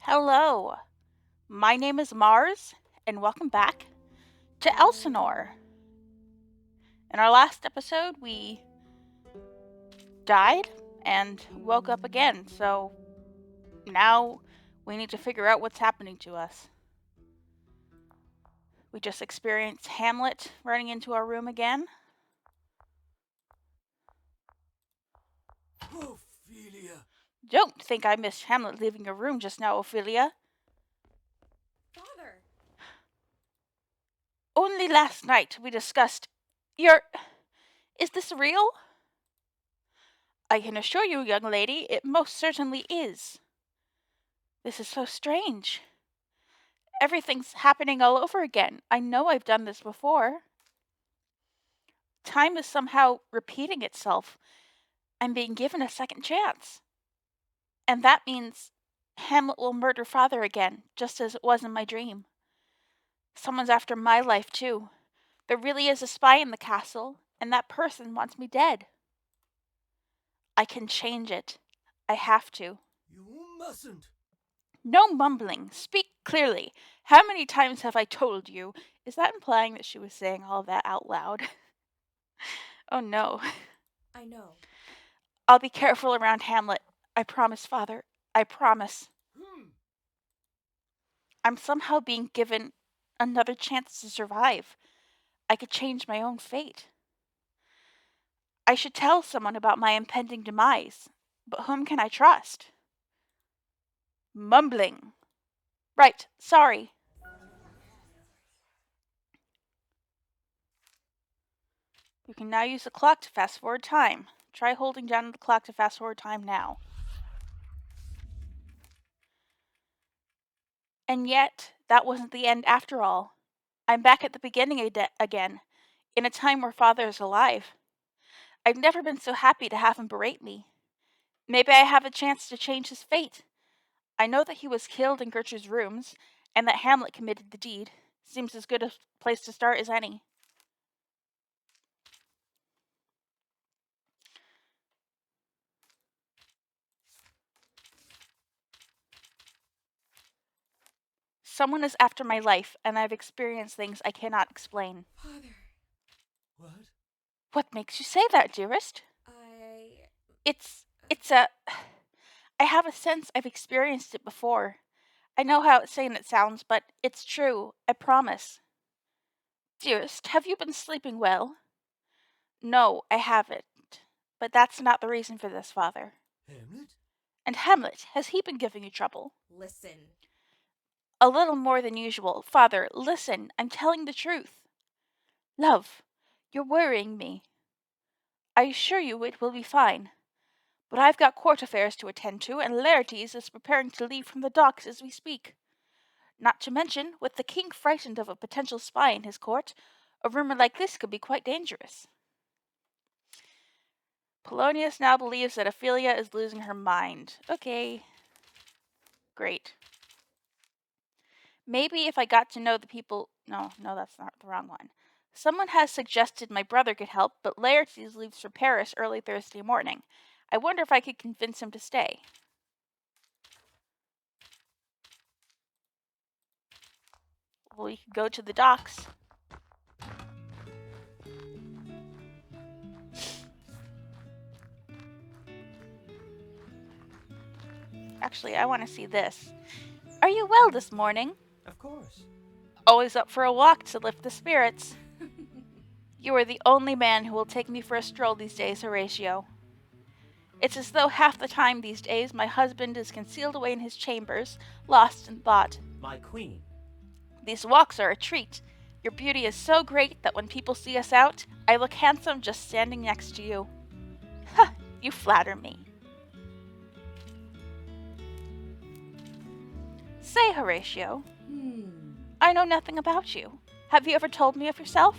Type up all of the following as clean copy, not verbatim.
Hello, my name is Mars, and welcome back to Elsinore. In our last episode, we died and woke up again, so now we need to figure out what's happening to us. We just experienced Hamlet running into our room again. Ophelia! Don't think I missed Hamlet leaving your room just now, Ophelia. Father! Only last night we discussed your. Is this real? I can assure you, young lady, it most certainly is. This is so strange. Everything's happening all over again. I know I've done this before. Time is somehow repeating itself. I'm being given a second chance. And that means Hamlet will murder father again, just as it was in my dream. Someone's after my life, too. There really is a spy in the castle, and that person wants me dead. I can change it. I have to. You mustn't! No mumbling. Speak clearly. How many times have I told you? Is that implying that she was saying all of that out loud? Oh no. I know. I'll be careful around Hamlet. I promise, Father. I promise. I'm somehow being given another chance to survive. I could change my own fate. I should tell someone about my impending demise, but whom can I trust? Mumbling. Right, sorry. You can now use the clock to fast forward time. Try holding down the clock to fast forward time now. And yet, that wasn't the end after all. I'm back at the beginning again, in a time where father is alive. I've never been so happy to have him berate me. Maybe I have a chance to change his fate. I know that he was killed in Gertrude's rooms, and that Hamlet committed the deed. Seems as good a place to start as any. Someone is after my life, and I've experienced things I cannot explain. Father. What? What makes you say that, dearest? I. It's a. I have a sense I've experienced it before. I know how insane it sounds, but it's true, I promise. Dearest, have you been sleeping well? No, I haven't. But that's not the reason for this, Father. Hamlet? And Hamlet, has he been giving you trouble? Listen. A little more than usual. Father, listen, I'm telling the truth. Love, you're worrying me. I assure you it will be fine. But I've got court affairs to attend to, and Laertes is preparing to leave from the docks as we speak. Not to mention, with the king frightened of a potential spy in his court, a rumor like this could be quite dangerous. Polonius now believes that Ophelia is losing her mind. Okay. Great. Maybe if I got to know the people... No, that's not the wrong one. Someone has suggested my brother could help, but Laertes leaves for Paris early Thursday morning. I wonder if I could convince him to stay. Well, we could go to the docks. Actually, I want to see this. Are you well this morning? Of course. Always up for a walk to lift the spirits. You are the only man who will take me for a stroll these days, Horatio. It's as though half the time these days my husband is concealed away in his chambers, lost in thought. My queen. These walks are a treat. Your beauty is so great that when people see us out, I look handsome just standing next to you. Ha! You flatter me. Say, Horatio, I know nothing about you. Have you ever told me of yourself?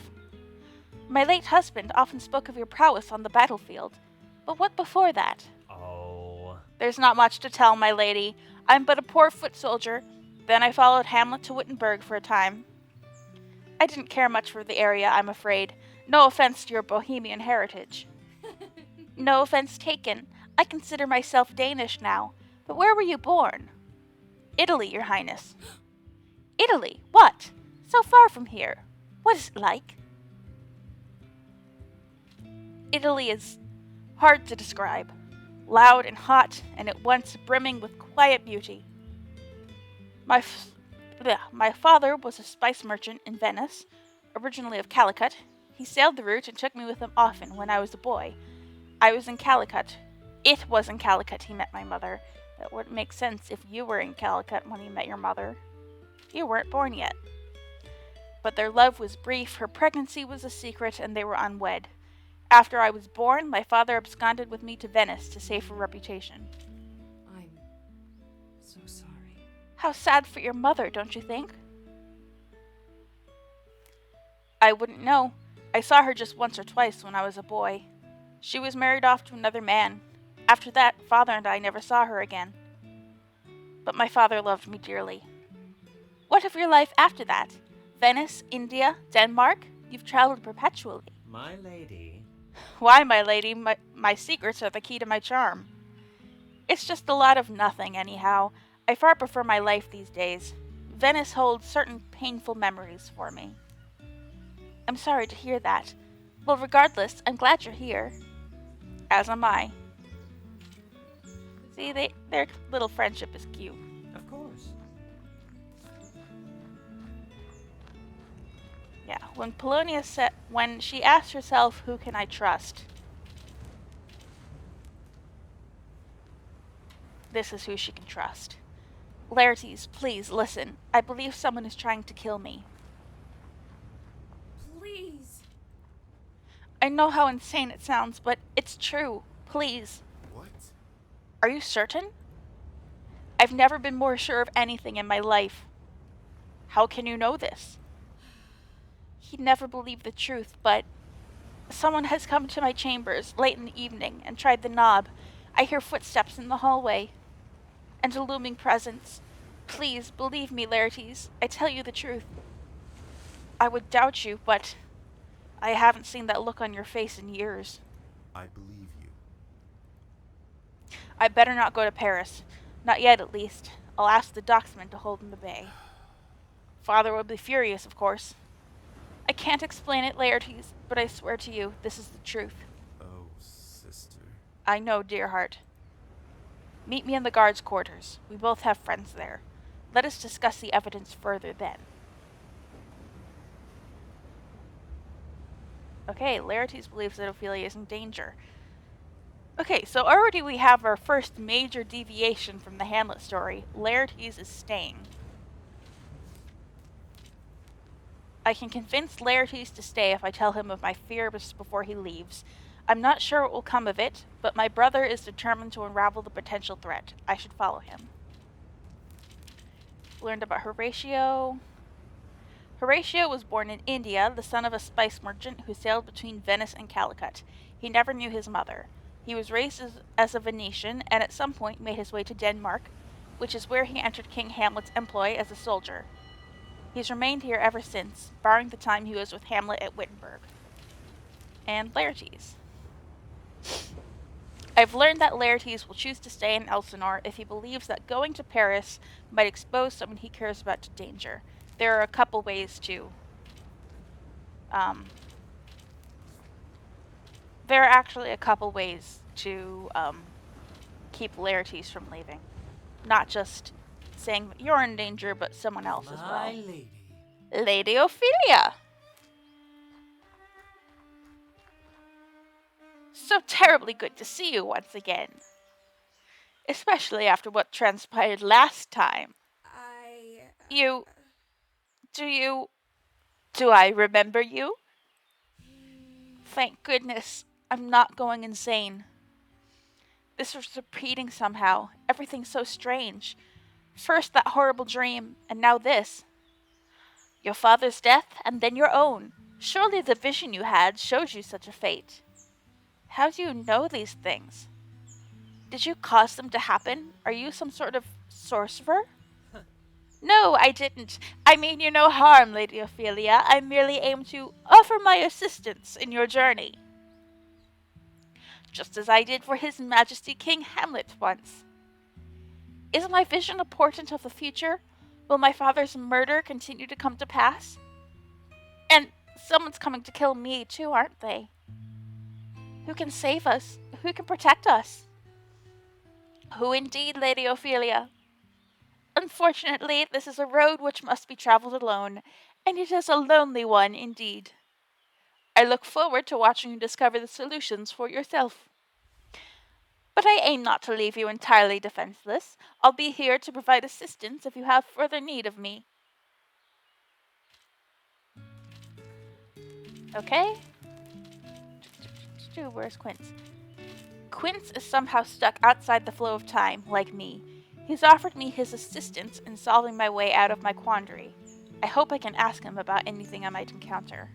My late husband often spoke of your prowess on the battlefield, but what before that? Oh. There's not much to tell, my lady. I'm but a poor foot soldier. Then I followed Hamlet to Wittenberg for a time. I didn't care much for the area, I'm afraid. No offense to your Bohemian heritage. No offense taken. I consider myself Danish now. But where were you born? Italy, Your Highness. Italy? What? So far from here. What is it like? Italy is hard to describe. Loud and hot, and at once brimming with quiet beauty. My father was a spice merchant in Venice, originally of Calicut. He sailed the route and took me with him often when I was a boy. I was in Calicut. It was in Calicut he met my mother. That wouldn't make sense if you were in Calicut when he met your mother. You weren't born yet. But their love was brief, her pregnancy was a secret, and they were unwed. After I was born, my father absconded with me to Venice to save her reputation. I'm so sorry. How sad for your mother, don't you think? I wouldn't know. I saw her just once or twice when I was a boy. She was married off to another man. After that, father and I never saw her again. But my father loved me dearly. What of your life after that? Venice, India, Denmark? You've traveled perpetually. My lady. Why, my lady, my secrets are the key to my charm. It's just a lot of nothing, anyhow. I far prefer my life these days. Venice holds certain painful memories for me. I'm sorry to hear that. Well, regardless, I'm glad you're here. As am I. See, their little friendship is cute. Of course. Yeah, when she asked herself, who can I trust? This is who she can trust. Laertes, please listen. I believe someone is trying to kill me. Please. I know how insane it sounds, but it's true. Please. What? Are you certain? I've never been more sure of anything in my life. How can you know this? He'd never believe the truth, but someone has come to my chambers late in the evening and tried the knob. I hear footsteps in the hallway. And a looming presence. Please, believe me, Laertes. I tell you the truth. I would doubt you, but I haven't seen that look on your face in years. I believe you. I better not go to Paris. Not yet, at least. I'll ask the docksman to hold in the bay. Father will be furious, of course. I can't explain it, Laertes, but I swear to you, this is the truth. Oh, sister. I know, dear heart. Meet me in the guards' quarters. We both have friends there. Let us discuss the evidence further then. Okay, Laertes believes that Ophelia is in danger. Okay, so already we have our first major deviation from the Hamlet story. Laertes is staying. I can convince Laertes to stay if I tell him of my fears before he leaves. I'm not sure what will come of it, but my brother is determined to unravel the potential threat. I should follow him. Learned about Horatio. Horatio was born in India, the son of a spice merchant who sailed between Venice and Calicut. He never knew his mother. He was raised as a Venetian and at some point made his way to Denmark, which is where he entered King Hamlet's employ as a soldier. He's remained here ever since, barring the time he was with Hamlet at Wittenberg. And Laertes. I've learned that Laertes will choose to stay in Elsinore if he believes that going to Paris might expose someone he cares about to danger. There are a couple ways to there are actually a couple ways to keep Laertes from leaving. Not just saying you're in danger, but someone else as well. My lady. Lady Ophelia! So terribly good to see you once again. Especially after what transpired last time. Do I remember you? Thank goodness, I'm not going insane. This was repeating somehow. Everything's so strange. First that horrible dream, and now this. Your father's death, and then your own. Surely the vision you had shows you such a fate. How do you know these things? Did you cause them to happen? Are you some sort of sorcerer? No, I didn't. I mean you no harm, Lady Ophelia. I merely aim to offer my assistance in your journey. Just as I did for His Majesty King Hamlet once. Is my vision a portent of the future? Will my father's murder continue to come to pass? And someone's coming to kill me too, aren't they? Who can save us? Who can protect us? Who indeed, Lady Ophelia? Unfortunately, this is a road which must be travelled alone, and it is a lonely one indeed. I look forward to watching you discover the solutions for yourself. But I aim not to leave you entirely defenseless. I'll be here to provide assistance if you have further need of me. Okay? Where's Quince? Quince is somehow stuck outside the flow of time, like me. He's offered me his assistance in solving my way out of my quandary. I hope I can ask him about anything I might encounter.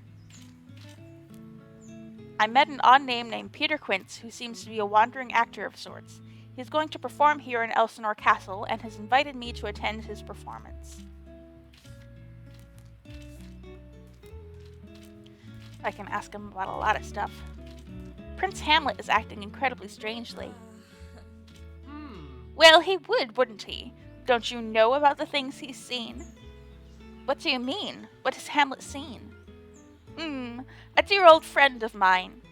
I met an odd name named Peter Quince, who seems to be a wandering actor of sorts. He's going to perform here in Elsinore Castle and has invited me to attend his performance. I can ask him about a lot of stuff. Prince Hamlet is acting incredibly strangely. Well, he would, wouldn't he? Don't you know about the things he's seen? What do you mean? What has Hamlet seen? A dear old friend of mine.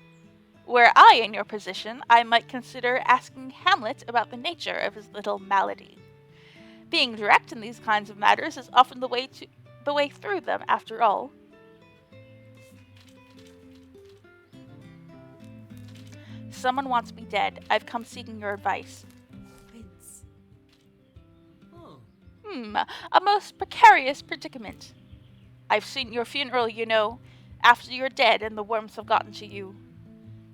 Were I in your position, I might consider asking Hamlet about the nature of his little malady. Being direct in these kinds of matters is often the way through them, after all. Someone wants me dead. I've come seeking your advice. Quince. A most precarious predicament. I've seen your funeral, you know, after you're dead and the worms have gotten to you.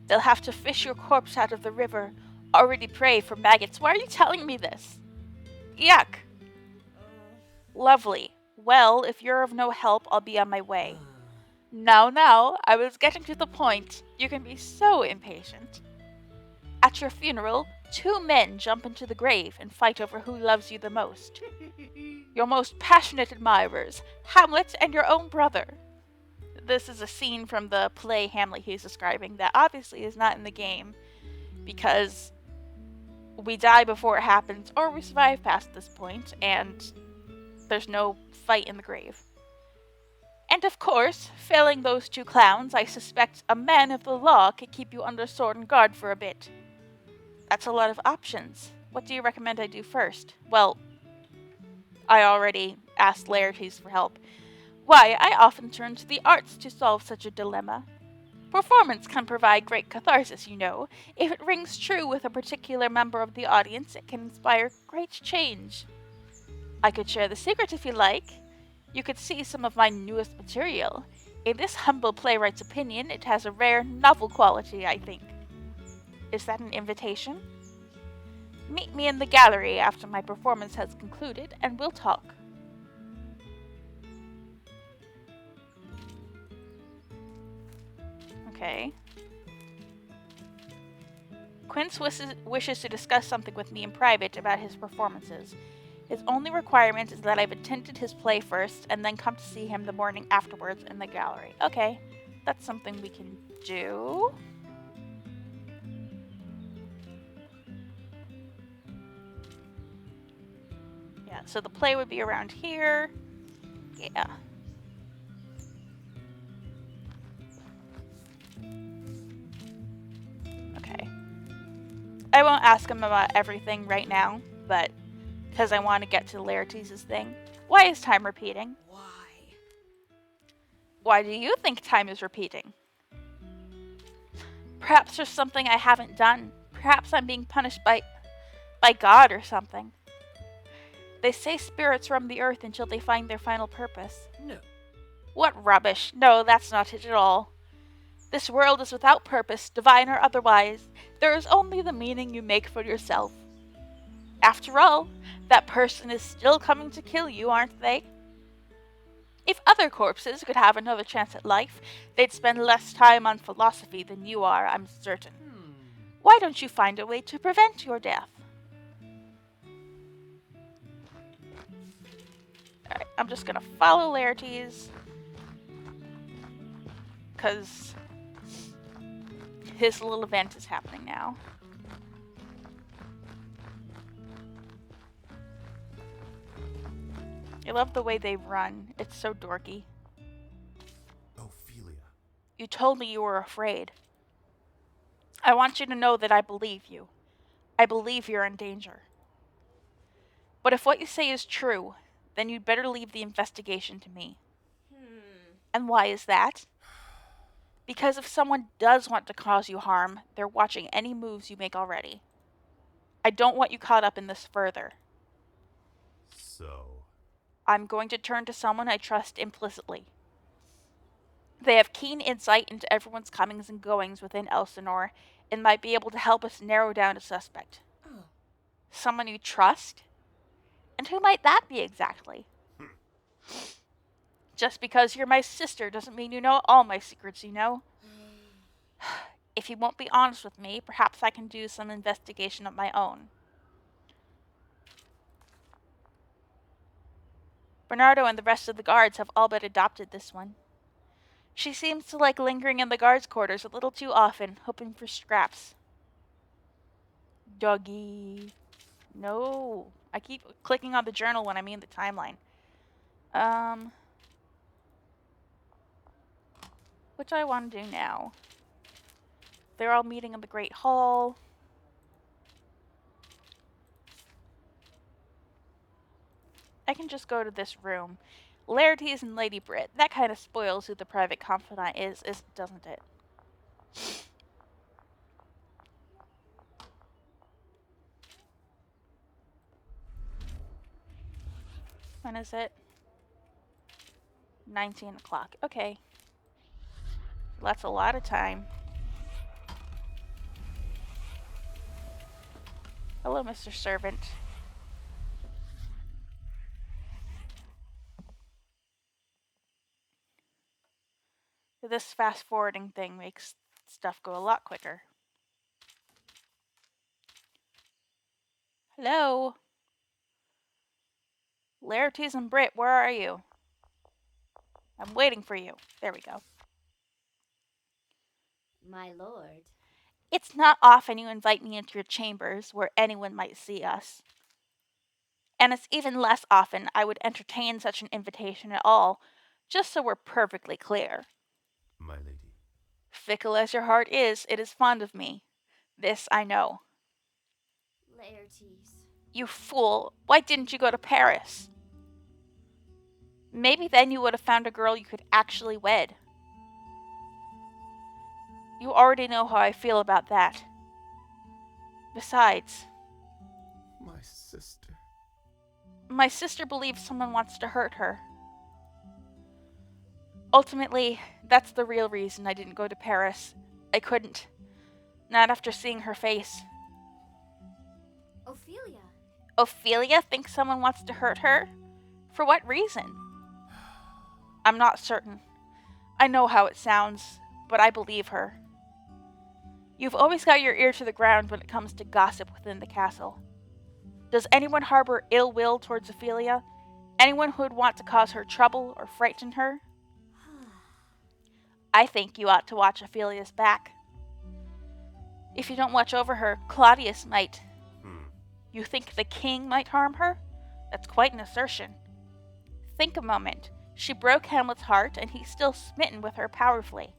They'll have to fish your corpse out of the river, already prey for maggots. Why are you telling me this? Yuck. Lovely. Well, if you're of no help, I'll be on my way. Now, I was getting to the point. You can be so impatient. At your funeral, 2 men jump into the grave and fight over who loves you the most. Your most passionate admirers, Hamlet and your own brother. This is a scene from the play Hamlet he's describing that obviously is not in the game, because we die before it happens or we survive past this point and there's no fight in the grave. And of course, failing those 2 clowns, I suspect a man of the law could keep you under sword and guard for a bit. That's a lot of options. What do you recommend I do first? Well, I already asked Laertes for help. Why, I often turn to the arts to solve such a dilemma. Performance can provide great catharsis, you know. If it rings true with a particular member of the audience, it can inspire great change. I could share the secret if you like. You could see some of my newest material. In this humble playwright's opinion, it has a rare, novel quality, I think. Is that an invitation? Meet me in the gallery after my performance has concluded, and we'll talk. Okay. Quince wishes to discuss something with me in private about his performances. His only requirement is that I've attended his play first and then come to see him the morning afterwards in the gallery. Okay, that's something we can do. Yeah, so the play would be around here. Yeah. Okay. I won't ask him about everything right now, but because I want to get to Laertes' thing. Why is time repeating? Why? Why do you think time is repeating? Perhaps there's something I haven't done. Perhaps I'm being punished by God or something. They say spirits roam the earth until they find their final purpose. No. What rubbish. No, that's not it at all. This world is without purpose, divine or otherwise. There is only the meaning you make for yourself. After all, that person is still coming to kill you, aren't they? If other corpses could have another chance at life, they'd spend less time on philosophy than you are, I'm certain. Why don't you find a way to prevent your death? Alright, I'm just gonna follow Laertes, because his little event is happening now. I love the way they run. It's so dorky. Ophelia. You told me you were afraid. I want you to know that I believe you. I believe you're in danger. But if what you say is true, then you'd better leave the investigation to me. And why is that? Because if someone does want to cause you harm, they're watching any moves you make already. I don't want you caught up in this further. So, I'm going to turn to someone I trust implicitly. They have keen insight into everyone's comings and goings within Elsinore and might be able to help us narrow down a suspect. Oh. Someone you trust? And who might that be exactly? Just because you're my sister doesn't mean you know all my secrets, you know? If you won't be honest with me, perhaps I can do some investigation of my own. Bernardo and the rest of the guards have all but adopted this one. She seems to like lingering in the guards' quarters a little too often, hoping for scraps. Doggy. No. I keep clicking on the journal when I mean the timeline. What do I want to do now? They're all meeting in the Great Hall. I can just go to this room. Laertes and Lady Brit. That kind of spoils who the private confidant is, doesn't it? When is it? 19 o'clock. Okay. That's a lot of time. Hello, Mr. Servant. This fast forwarding thing makes stuff go a lot quicker. Hello? Laertes and Brit, where are you? I'm waiting for you. There we go. My lord. It's not often you invite me into your chambers where anyone might see us. And it's even less often I would entertain such an invitation at all, just so we're perfectly clear. my lady. Fickle as your heart is, it is fond of me. This I know. Laertes. You fool, why didn't you go to Paris? Maybe then you would have found a girl you could actually wed. You already know how I feel about that. Besides, My sister. my sister believes someone wants to hurt her. Ultimately, that's the real reason I didn't go to Paris. I couldn't. Not after seeing her face. Ophelia. Ophelia thinks someone wants to hurt her? For what reason? I'm not certain. I know how it sounds, but I believe her. You've always got your ear to the ground when it comes to gossip within the castle. Does anyone harbor ill will towards Ophelia? Anyone who would want to cause her trouble or frighten her? I think you ought to watch Ophelia's back. If you don't watch over her, Claudius might. You think the king might harm her? That's quite an assertion. Think a moment. She broke Hamlet's heart, and he's still smitten with her powerfully.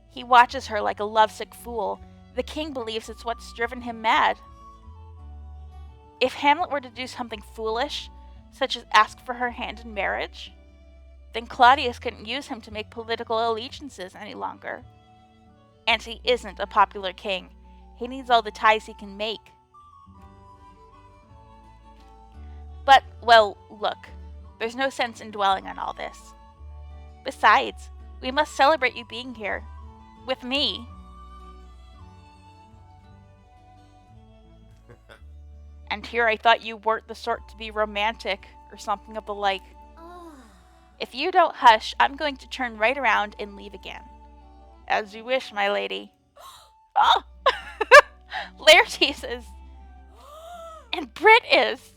He watches her like a lovesick fool. The king believes it's what's driven him mad. If Hamlet were to do something foolish, such as ask for her hand in marriage, then Claudius couldn't use him to make political allegiances any longer. And he isn't a popular king. He needs all the ties he can make. But, well, look, there's no sense in dwelling on all this. Besides, we must celebrate you being here. With me. And here I thought you weren't the sort to be romantic or something of the like. If you don't hush, I'm going to turn right around and leave again. As you wish, my lady. Oh! Laertes is. And Brit is.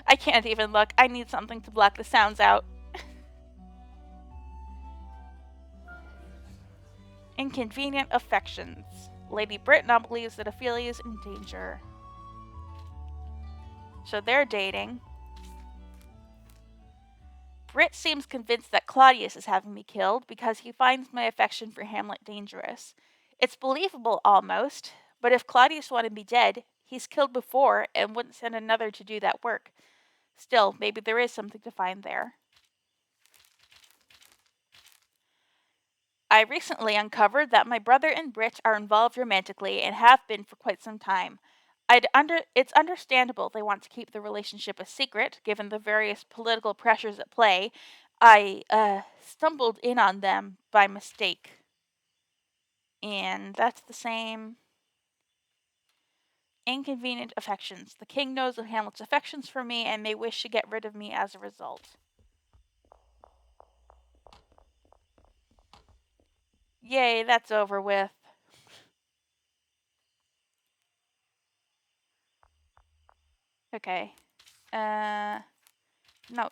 I can't even look. I need something to block the sounds out. Inconvenient affections. Lady Brit now believes that Ophelia is in danger. So they're dating. Brit seems convinced that Claudius is having me killed because he finds my affection for Hamlet dangerous. It's believable almost, but if Claudius wanted me dead, he's killed before and wouldn't send another to do that work. Still, maybe there is something to find there. I recently uncovered that my brother and Brit are involved romantically and have been for quite some time. It's understandable they want to keep the relationship a secret, given the various political pressures at play. I stumbled in on them by mistake. And that's the same. Inconvenient affections. The king knows of Hamlet's affections for me and may wish to get rid of me as a result. Yay, that's over with. Okay. No,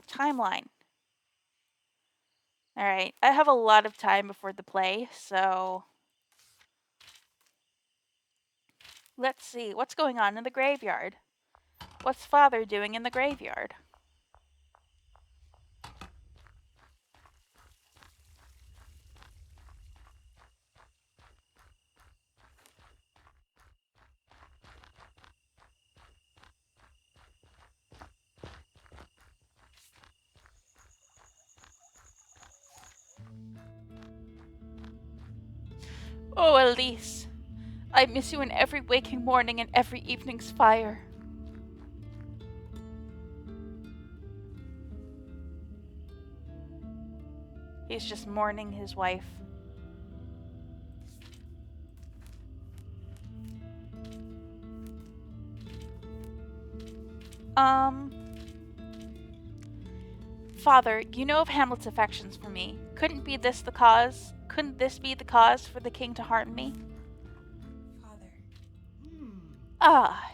timeline. Alright, I have a lot of time before the play, so let's see. What's going on in the graveyard? What's Father doing in the graveyard? Oh, Elise, I miss you in every waking morning and every evening's fire. He's just mourning his wife. Father, you know of Hamlet's affections for me. Couldn't this be the cause for the king to harm me? Father. Ah.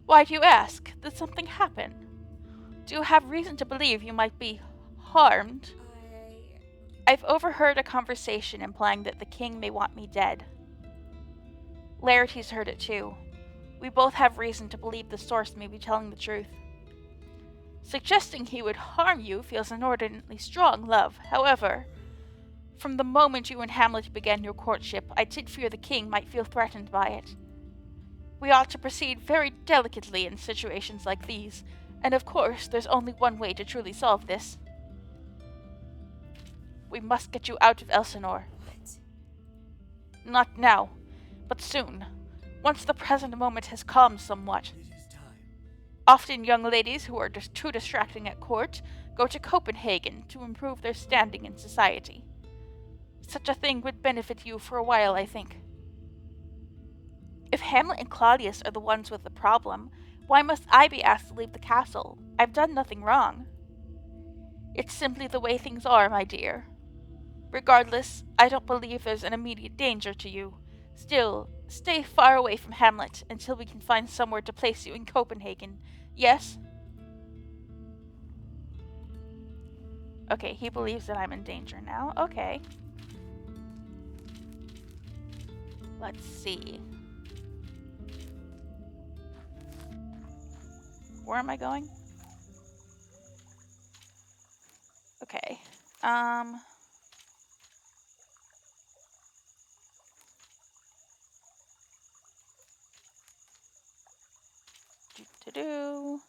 Why do you ask? Did something happen? Do you have reason to believe you might be harmed? I've overheard a conversation implying that the king may want me dead. Laertes heard it too. We both have reason to believe the source may be telling the truth. Suggesting he would harm you feels inordinately strong, love. However, from the moment you and Hamlet began your courtship, I did fear the king might feel threatened by it. We ought to proceed very delicately in situations like these, and of course, there's only one way to truly solve this. We must get you out of Elsinore. What? Not now, but soon, once the present moment has calmed somewhat. It is time. Often young ladies who are just too distracting at court go to Copenhagen to improve their standing in society. Such a thing would benefit you for a while, I think. If Hamlet and Claudius are the ones with the problem, why must I be asked to leave the castle? I've done nothing wrong. It's simply the way things are, my dear. Regardless, I don't believe there's an immediate danger to you. Still, stay far away from Hamlet until we can find somewhere to place you in Copenhagen. Yes? Okay, he believes that I'm in danger now. Okay. Let's see. Where am I going? Okay. Do.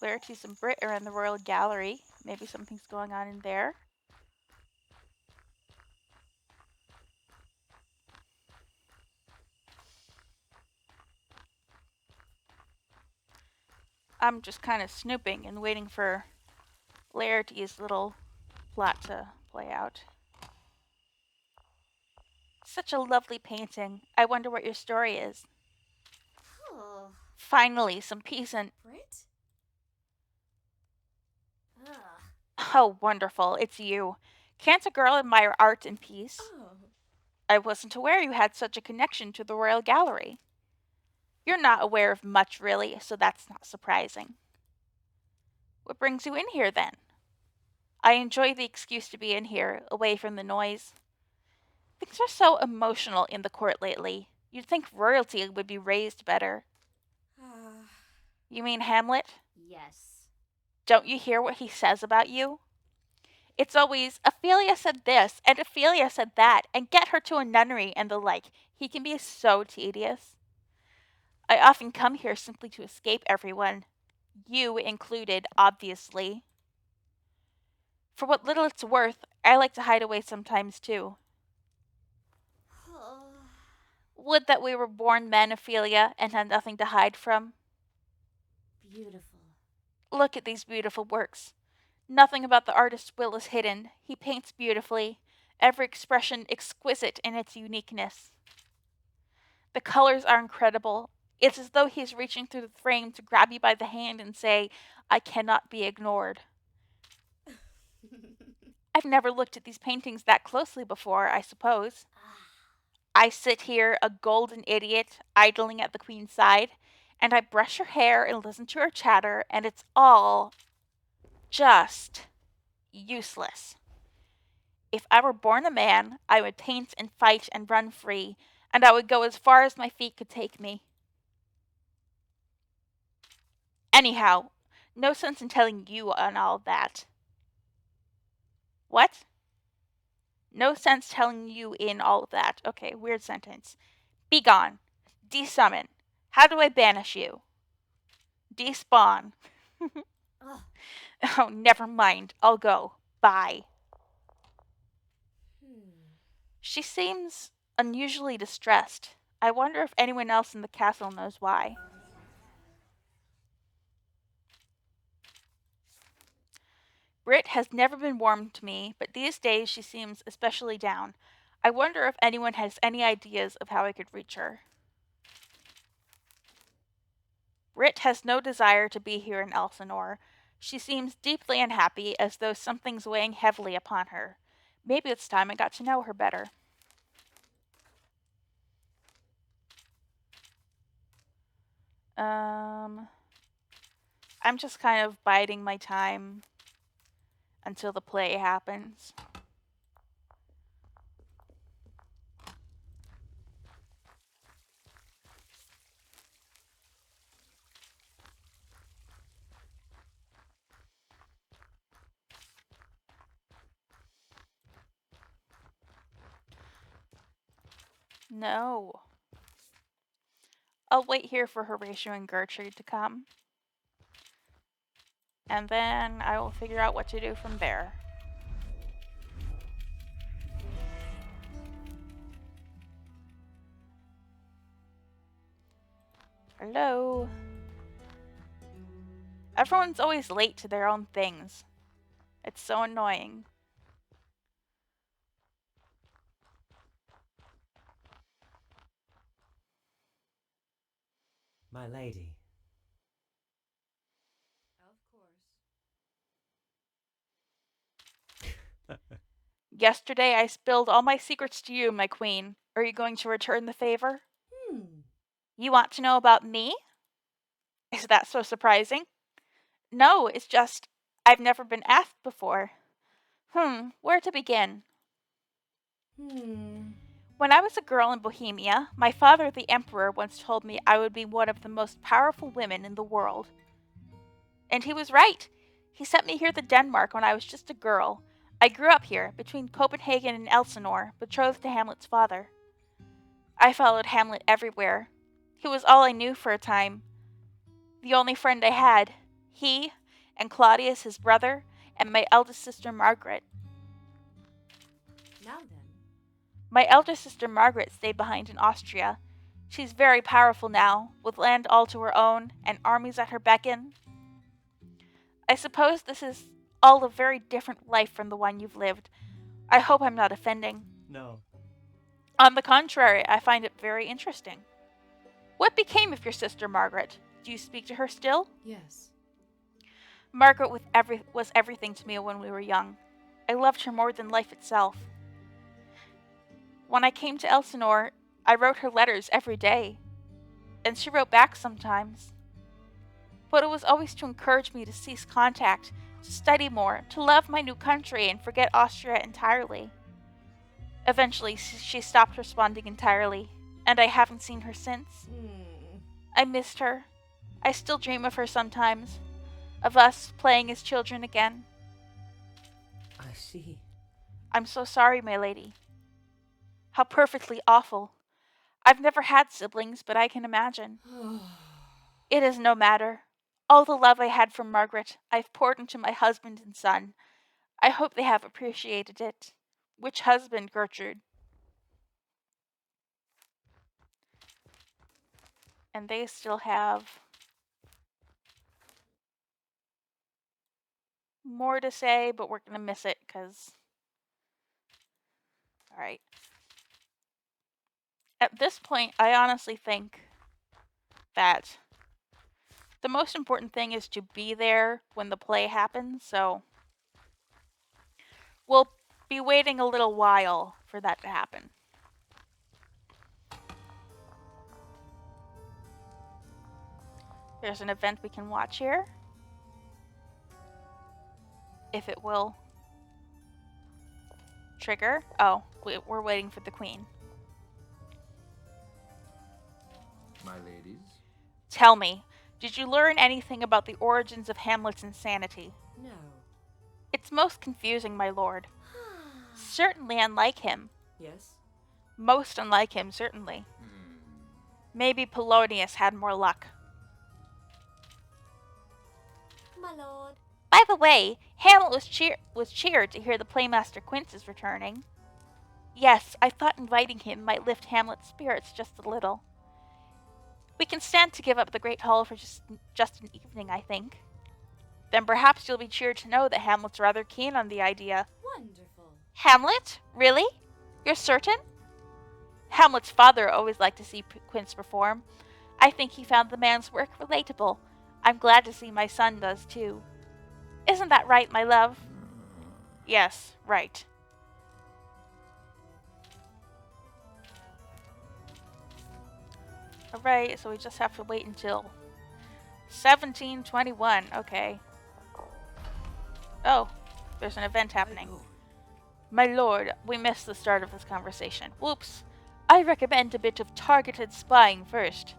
Laertes and Brit are in the royal gallery. Maybe something's going on in there. I'm just kind of snooping and waiting for Laertes' little plot to play out. Such a lovely painting. I wonder what your story is. Oh. Finally, some peace and... Brit? Oh, wonderful. It's you. Can't a girl admire art in peace? Oh. I wasn't aware you had such a connection to the Royal Gallery. You're not aware of much, really, so that's not surprising. What brings you in here, then? I enjoy the excuse to be in here, away from the noise. Things are so emotional in the court lately. You'd think royalty would be raised better. You mean Hamlet? Yes. Don't you hear what he says about you? It's always, Ophelia said this, and Ophelia said that, and get her to a nunnery, and the like. He can be so tedious. I often come here simply to escape everyone. You included, obviously. For what little it's worth, I like to hide away sometimes, too. Oh. Would that we were born men, Ophelia, and had nothing to hide from. Beautiful. Look at these beautiful works. Nothing about the artist's will is hidden. He paints beautifully, every expression exquisite in its uniqueness. The colors are incredible. It's as though he's reaching through the frame to grab you by the hand and say, I cannot be ignored. I've never looked at these paintings that closely before, I suppose. I sit here, a golden idiot, idling at the Queen's side, and I brush her hair and listen to her chatter, and it's all just useless. If I were born a man, I would paint and fight and run free, and I would go as far as my feet could take me. Anyhow, no sense in telling you on all that. What? No sense telling you in all of that. Okay, weird sentence. Be gone. Desummon. How do I banish you? Despawn. Oh. Oh, never mind. I'll go. Bye. She seems unusually distressed. I wonder if anyone else in the castle knows why. Brit has never been warm to me, but these days she seems especially down. I wonder if anyone has any ideas of how I could reach her. Brit has no desire to be here in Elsinore. She seems deeply unhappy, as though something's weighing heavily upon her. Maybe it's time I got to know her better. I'm just kind of biding my time until the play happens. No. I'll wait here for Horatio and Gertrude to come. And then I will figure out what to do from there. Hello? Everyone's always late to their own things. It's so annoying. My lady. Of course. Yesterday I spilled all my secrets to you, my queen. Are you going to return the favor? You want to know about me? Is that so surprising? No, it's just I've never been asked before. Where to begin? When I was a girl in Bohemia, my father, the emperor, once told me I would be one of the most powerful women in the world. And he was right. He sent me here to Denmark when I was just a girl. I grew up here, between Copenhagen and Elsinore, betrothed to Hamlet's father. I followed Hamlet everywhere. He was all I knew for a time. The only friend I had. He, and Claudius, his brother, and my eldest sister Margaret. Now then. My eldest sister Margaret stayed behind in Austria. She's very powerful now, with land all to her own, and armies at her beckon. I suppose this is all a very different life from the one you've lived. I hope I'm not offending. No. On the contrary, I find it very interesting. What became of your sister Margaret? Do you speak to her still? Yes. Margaret was everything to me when we were young. I loved her more than life itself. When I came to Elsinore, I wrote her letters every day, and she wrote back sometimes. But it was always to encourage me to cease contact, to study more, to love my new country and forget Austria entirely. Eventually, she stopped responding entirely, and I haven't seen her since. I missed her. I still dream of her sometimes, of us playing as children again. I see. I'm so sorry, my lady. How perfectly awful. I've never had siblings, but I can imagine. It is no matter. All the love I had from Margaret, I've poured into my husband and son. I hope they have appreciated it. Which husband, Gertrude? And they still have more to say, but we're going to miss it because. Alright. At this point, I honestly think that the most important thing is to be there when the play happens, so we'll be waiting a little while for that to happen. There's an event we can watch here. If it will trigger. Oh, we're waiting for the queen. My ladies? Tell me, did you learn anything about the origins of Hamlet's insanity? No. It's most confusing, my lord. Certainly unlike him. Yes? Most unlike him, certainly. Maybe Polonius had more luck. My lord. By the way, Hamlet was cheered to hear the Playmaster Quince is returning. Yes, I thought inviting him might lift Hamlet's spirits just a little. We can stand to give up the Great Hall for just an evening, I think. Then perhaps you'll be cheered to know that Hamlet's rather keen on the idea. Wonderful. Hamlet? Really? You're certain? Hamlet's father always liked to see Quince perform. I think he found the man's work relatable. I'm glad to see my son does too. Isn't that right, my love? Yes, right. Alright, so we just have to wait until 1721. Okay. Oh, there's an event happening. My lord, we missed the start of this conversation. Whoops. I recommend a bit of targeted spying first.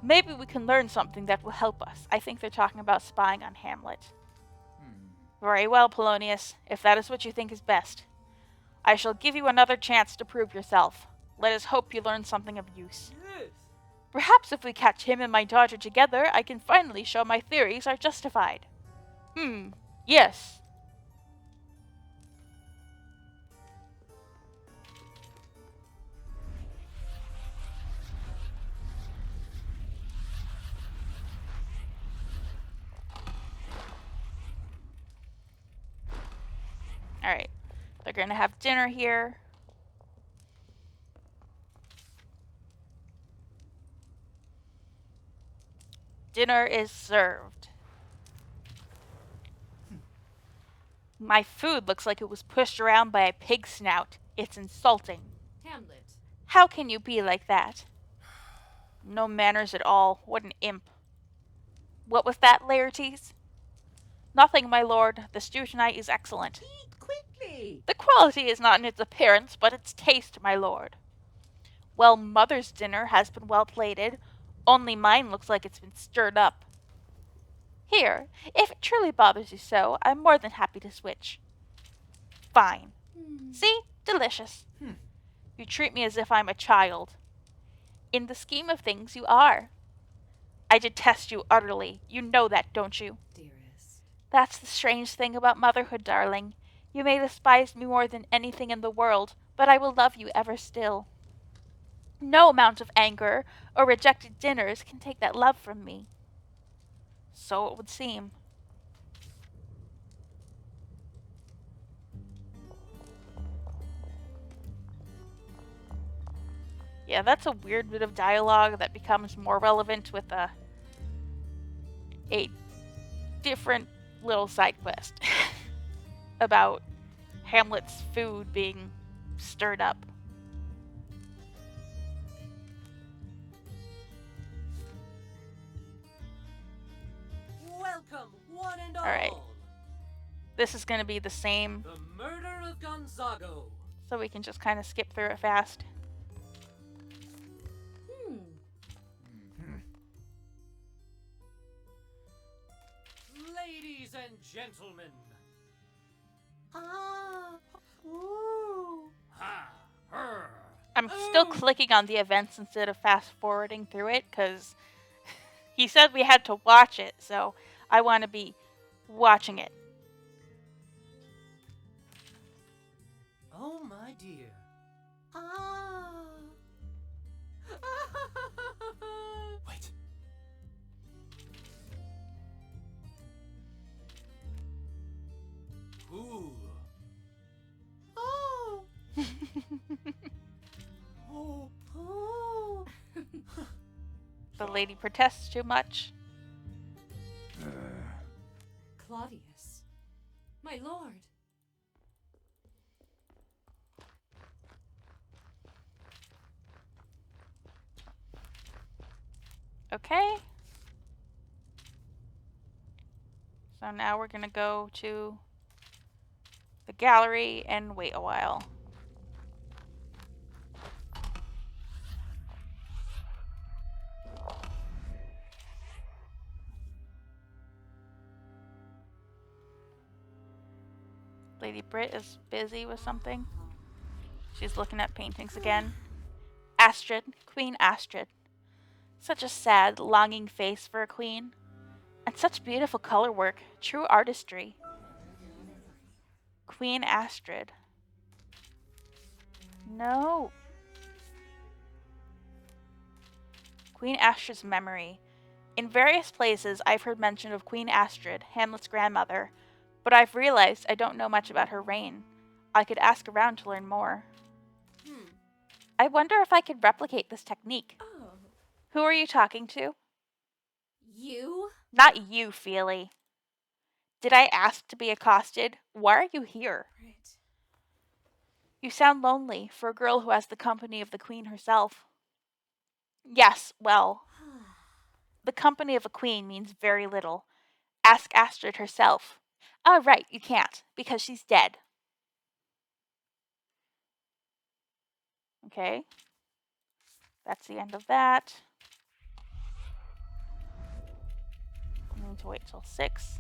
Maybe we can learn something that will help us. I think they're talking about spying on Hamlet. Very well, Polonius, if that is what you think is best. I shall give you another chance to prove yourself. Let us hope you learn something of use. Yes. Perhaps if we catch him and my daughter together, I can finally show my theories are justified. Yes. Alright. They're gonna have dinner here. Dinner is served. My food looks like it was pushed around by a pig's snout. It's insulting. Hamlet. How can you be like that? No manners at all. What an imp. What was that, Laertes? Nothing, my lord. The stew tonight is excellent. Eat quickly. The quality is not in its appearance, but its taste, my lord. Well, mother's dinner has been well plated. Only mine looks like it's been stirred up. Here, if it truly bothers you so, I'm more than happy to switch. Fine. See? Delicious. You treat me as if I'm a child. In the scheme of things, you are. I detest you utterly. You know that, don't you? Dearest. That's the strange thing about motherhood, darling. You may despise me more than anything in the world, but I will love you ever still. No amount of anger or rejected dinners can take that love from me. So it would seem. Yeah, that's a weird bit of dialogue that becomes more relevant with a different little side quest about Hamlet's food being stirred up. Welcome, one and all. Alright. This is going to be the same, The murder of Gonzago. so we can just kind of skip through it fast. gentlemen. Ooh. Ha! Her! I'm still clicking on the events instead of fast forwarding through it because he said we had to watch it, so I want to be watching it. Oh, my dear. Wait. Ooh. Oh. Oh. Oh. The lady protests too much. Claudius. My lord. Okay. So now we're going to go to the gallery and wait a while. Lady Brit is busy with something. She's looking at paintings again. Astrid, Queen Astrid. Such a sad, longing face for a queen. And such beautiful color work, true artistry. Queen Astrid. No. Queen Astrid's memory. In various places, I've heard mention of Queen Astrid, Hamlet's grandmother, but I've realized I don't know much about her reign. I could ask around to learn more. I wonder if I could replicate this technique. Oh. Who are you talking to? You? Not you, Feely. Did I ask to be accosted? Why are you here? Brit. You sound lonely for a girl who has the company of the queen herself. Yes, well, the company of a queen means very little. Ask Astrid herself. Oh, right, you can't, because she's dead. Okay. That's the end of that. I need to wait till 6.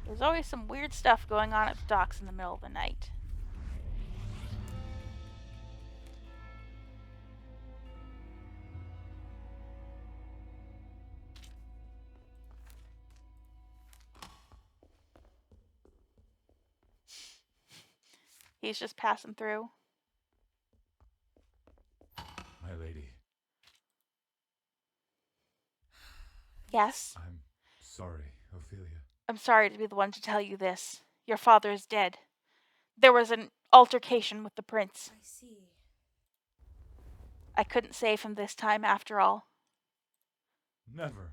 There's always some weird stuff going on at the docks in the middle of the night. He's just passing through. My lady, Yes? I'm sorry, Ophelia. I'm sorry to be the one to tell you this. Your father is dead. There was an altercation with the prince. I see. I couldn't save him this time after all. Never.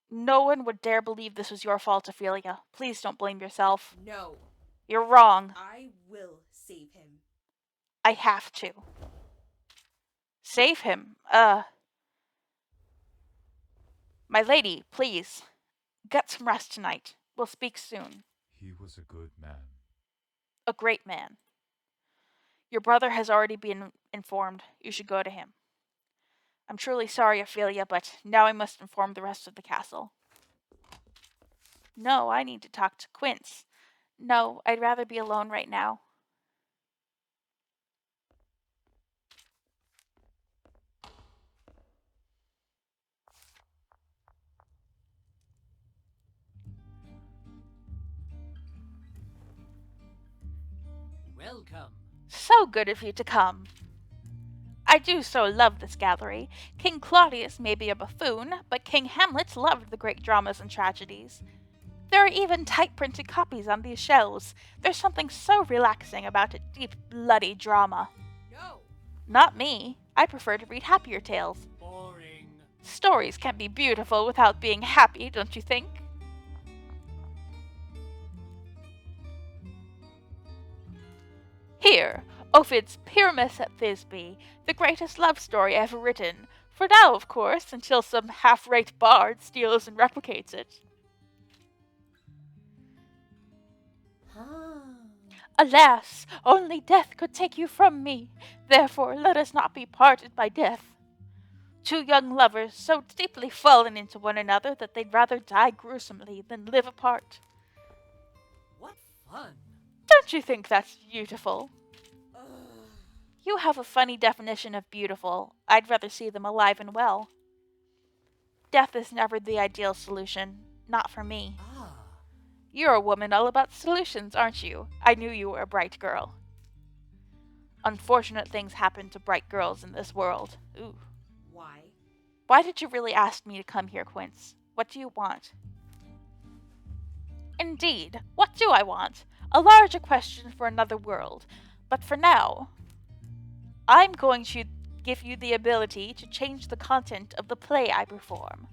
No one would dare believe this was your fault, Ophelia. Please don't blame yourself. No. You're wrong. I will save him. I have to. Save him? My lady, please. Get some rest tonight. We'll speak soon. He was a good man. A great man. Your brother has already been informed. You should go to him. I'm truly sorry, Ophelia, but now I must inform the rest of the castle. No, I need to talk to Quince. No, I'd rather be alone right now. Welcome. So good of you to come. I do so love this gallery. King Claudius may be a buffoon, but King Hamlet loved the great dramas and tragedies. There are even type-printed copies on these shelves. There's something so relaxing about a deep, bloody drama. No. Not me. I prefer to read happier tales. Boring. Stories can be beautiful without being happy, don't you think? Here, Ovid's Pyramus at Thisbe, the greatest love story ever written. For now, of course, until some half-rate bard steals and replicates it. Alas, only death could take you from me. Therefore, let us not be parted by death. Two young lovers so deeply fallen into one another that they'd rather die gruesomely than live apart. What fun! Don't you think that's beautiful? Ugh. You have a funny definition of beautiful. I'd rather see them alive and well. Death is never the ideal solution. Not for me. Ah, You're a woman all about solutions, aren't you? I knew you were a bright girl. Unfortunate things happen to bright girls in this world. Ooh. Why? Why did you really ask me to come here, Quince? What do you want? Indeed, what do I want? A larger question for another world. But for now, I'm going to give you the ability to change the content of the play I perform.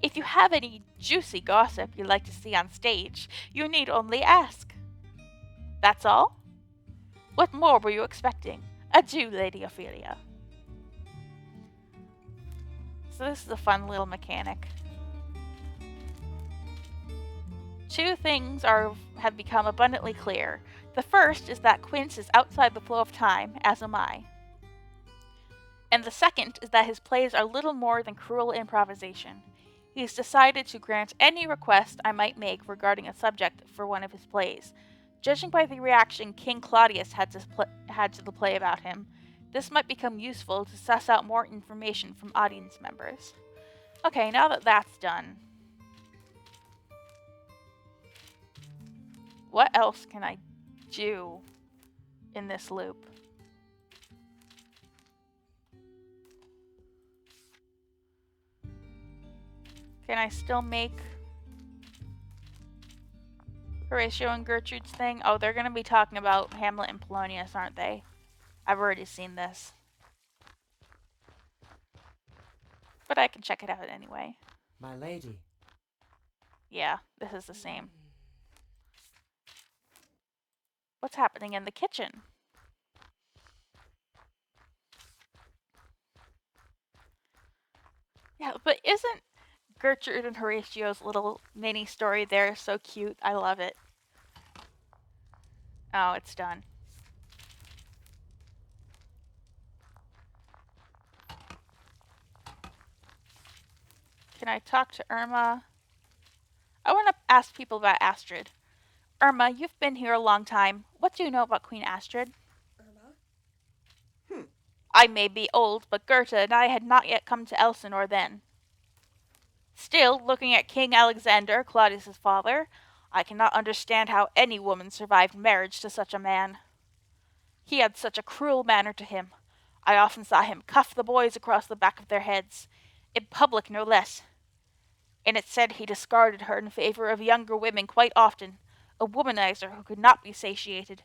If you have any juicy gossip you'd like to see on stage, you need only ask. That's all? What more were you expecting? Adieu, Lady Ophelia. So this is a fun little mechanic. Two things have become abundantly clear. The first is that Quince is outside the flow of time, as am I. And the second is that his plays are little more than cruel improvisation. He's decided to grant any request I might make regarding a subject for one of his plays. Judging by the reaction King Claudius had to the play about him, this might become useful to suss out more information from audience members. Okay, now that that's done, what else can I do in this loop? Can I still make Horatio and Gertrude's thing? Oh, they're going to be talking about Hamlet and Polonius, aren't they? I've already seen this. But I can check it out anyway. my lady. Yeah, this is the same. What's happening in the kitchen? Yeah, but isn't Gertrude and Horatio's little mini story there so cute? I love it. Oh, it's done. Can I talk to Irma? I want to ask people about Astrid. Irma, you've been here a long time. What do you know about Queen Astrid? Irma? I may be old, but Goethe and I had not yet come to Elsinore then. Still, looking at King Alexander, Claudius's father, I cannot understand how any woman survived marriage to such a man. He had such a cruel manner to him. I often saw him cuff the boys across the back of their heads, in public no less. And it's said he discarded her in favor of younger women quite often, a womanizer who could not be satiated.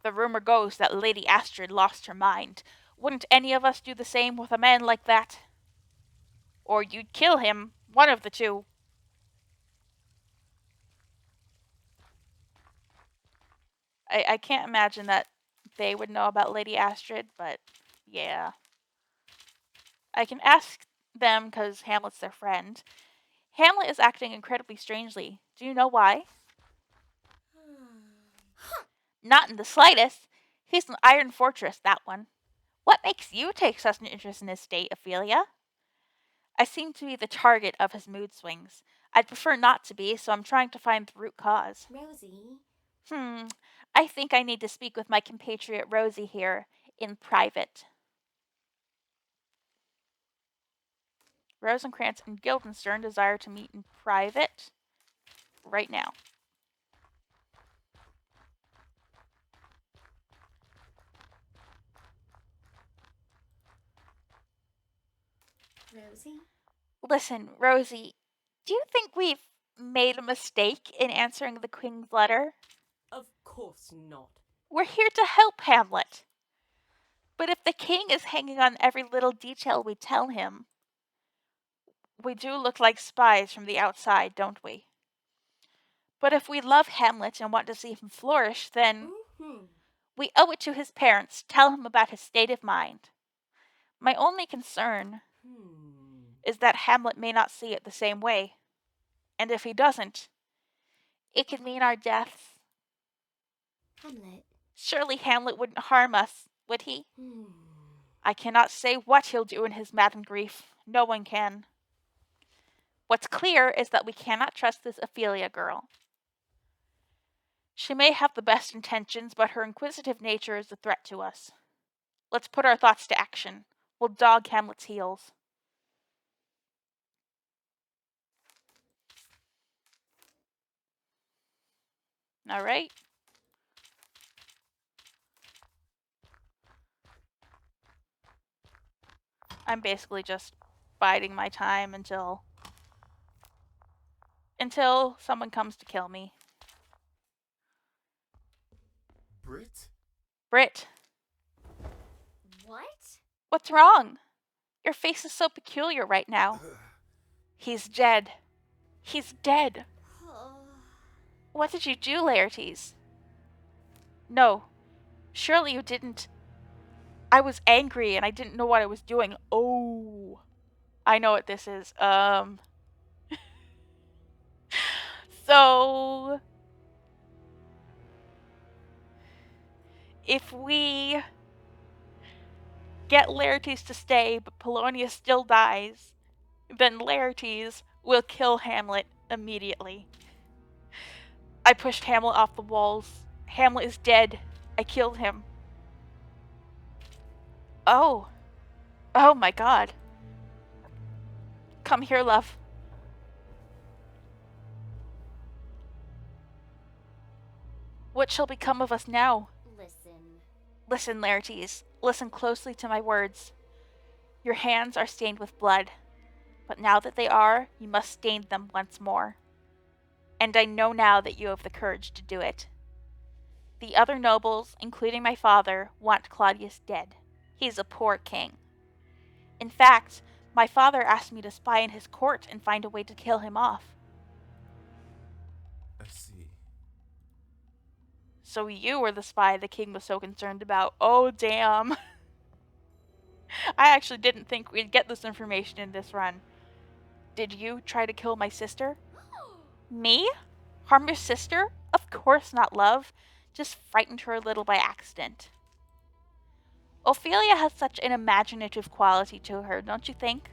The rumor goes that Lady Astrid lost her mind. Wouldn't any of us do the same with a man like that? Or you'd kill him, one of the two. I can't imagine that they would know about Lady Astrid, but yeah. I can ask them because Hamlet's their friend. Hamlet is acting incredibly strangely. Do you know why? Not in the slightest. He's an iron fortress, that one. What makes you take such an interest in his state, Ophelia? I seem to be the target of his mood swings. I'd prefer not to be, so I'm trying to find the root cause. Rosie? I think I need to speak with my compatriot Rosie here, in private. Rosencrantz and Guildenstern desire to meet in private right now. Rosie? Listen, Rosie, do you think we've made a mistake in answering the Queen's letter? Of course not. We're here to help Hamlet. But if the king is hanging on every little detail we tell him, we do look like spies from the outside, don't we? But if we love Hamlet and want to see him flourish, then we owe it to his parents to tell him about his state of mind. My only concern is that Hamlet may not see it the same way. And if he doesn't, it could mean our deaths. Hamlet. Surely Hamlet wouldn't harm us, would he? I cannot say what he'll do in his maddened grief. No one can. What's clear is that we cannot trust this Ophelia girl. She may have the best intentions, but her inquisitive nature is a threat to us. Let's put our thoughts to action. We'll dog Hamlet's heels. All right? I'm basically just biding my time until someone comes to kill me. Brit? Brit, What? what's wrong? Your face is so peculiar right now. He's dead. He's dead. What did you do, Laertes? No, surely you didn't. I was angry and I didn't know what I was doing. Oh, I know what this is. So if we get Laertes to stay, but Polonius still dies, then Laertes will kill Hamlet immediately. I pushed Hamlet off the walls. Hamlet is dead. I killed him. Oh. Oh my god. Come here, love. What shall become of us now? Listen. Listen, Laertes. Listen closely to my words. Your hands are stained with blood, but now that they are, you must stain them once more. And I know now that you have the courage to do it. The other nobles, including my father, want Claudius dead. He is a poor king. In fact, my father asked me to spy in his court and find a way to kill him off. I see. So you were the spy the king was so concerned about. Oh, damn. I actually didn't think we'd get this information in this run. Did you try to kill my sister? Me? Harm your sister? Of course not, love. Just frightened her a little by accident. Ophelia has such an imaginative quality to her, don't you think?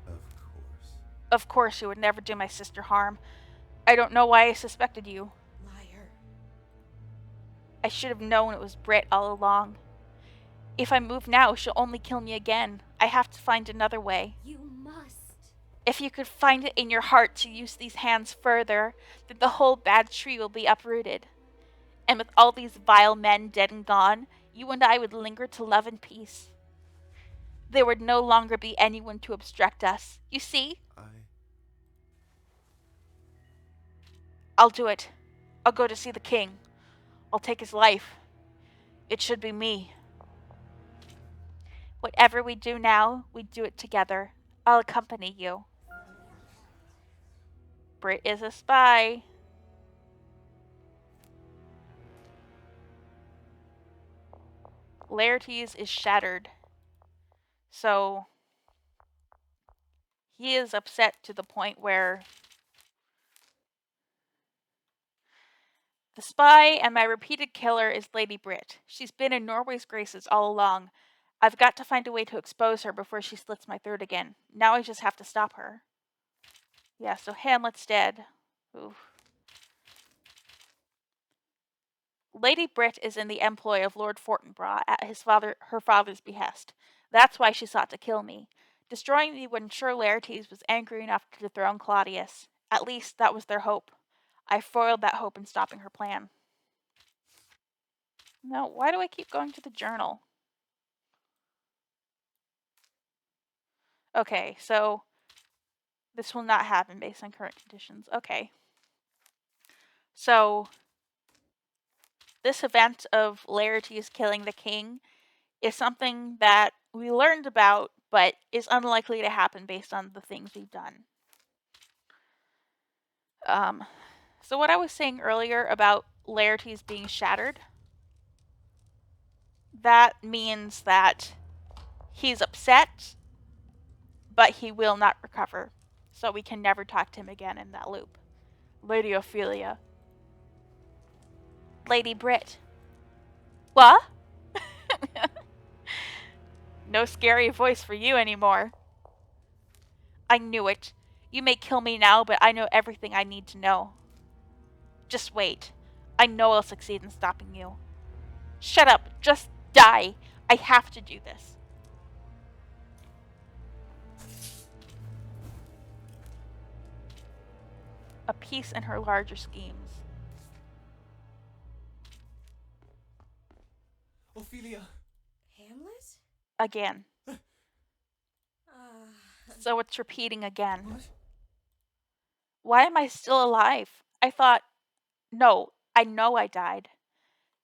Of course. Of course you would never do my sister harm. I don't know why I suspected you. Liar. I should have known it was Brit all along. If I move now, she'll only kill me again. I have to find another way. You must. If you could find it in your heart to use these hands further, then the whole bad tree will be uprooted. And with all these vile men dead and gone, you and I would linger to love and peace. There would no longer be anyone to obstruct us. You see? I'll do it. I'll go to see the king. I'll take his life. It should be me. Whatever we do now, we do it together. I'll accompany you. Brit is a spy. Laertes is shattered. So he is upset to the point where the spy and my repeated killer is Lady Brit. She's been in Norway's graces all along. I've got to find a way to expose her before she slits my throat again. Now I just have to stop her. Yeah, so Hamlet's dead. Oof. Lady Brit is in the employ of Lord Fortinbras at her father's behest. That's why she sought to kill me. Destroying me would ensure Laertes was angry enough to dethrone Claudius. At least that was their hope. I foiled that hope in stopping her plan. Now, why do I keep going to the journal? Okay, so this will not happen based on current conditions. Okay. So this event of Laertes killing the king is something that we learned about, but is unlikely to happen based on the things we've done. So what I was saying earlier about Laertes being shattered, that means that he's upset, but he will not recover. So we can never talk to him again in that loop. Lady Ophelia. Lady Brit. What? No scary voice for you anymore. I knew it. You may kill me now, but I know everything I need to know. Just wait. I know I'll succeed in stopping you. Shut up. Just die. I have to do this. A piece in her larger schemes. Ophelia! Hamlet? Again. Uh, So it's repeating again. What? Why am I still alive? I thought. No, I know I died.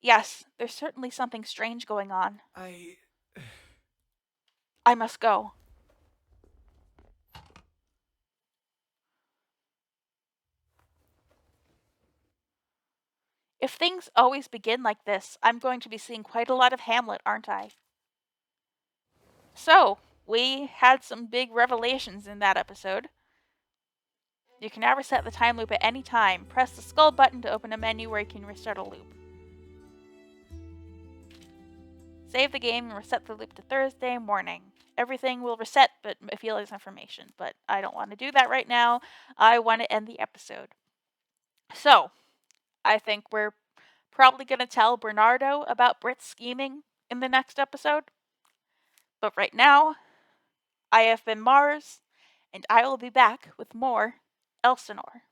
Yes, there's certainly something strange going on. I must go. If things always begin like this, I'm going to be seeing quite a lot of Hamlet, aren't I? So, we had some big revelations in that episode. You can now reset the time loop at any time. Press the skull button to open a menu where you can restart a loop. Save the game and reset the loop to Thursday morning. Everything will reset but Ophelia's information, but I don't want to do that right now. I want to end the episode. So, I think we're probably going to tell Bernardo about Brit's scheming in the next episode. But right now, I have been Mars, and I will be back with more Elsinore.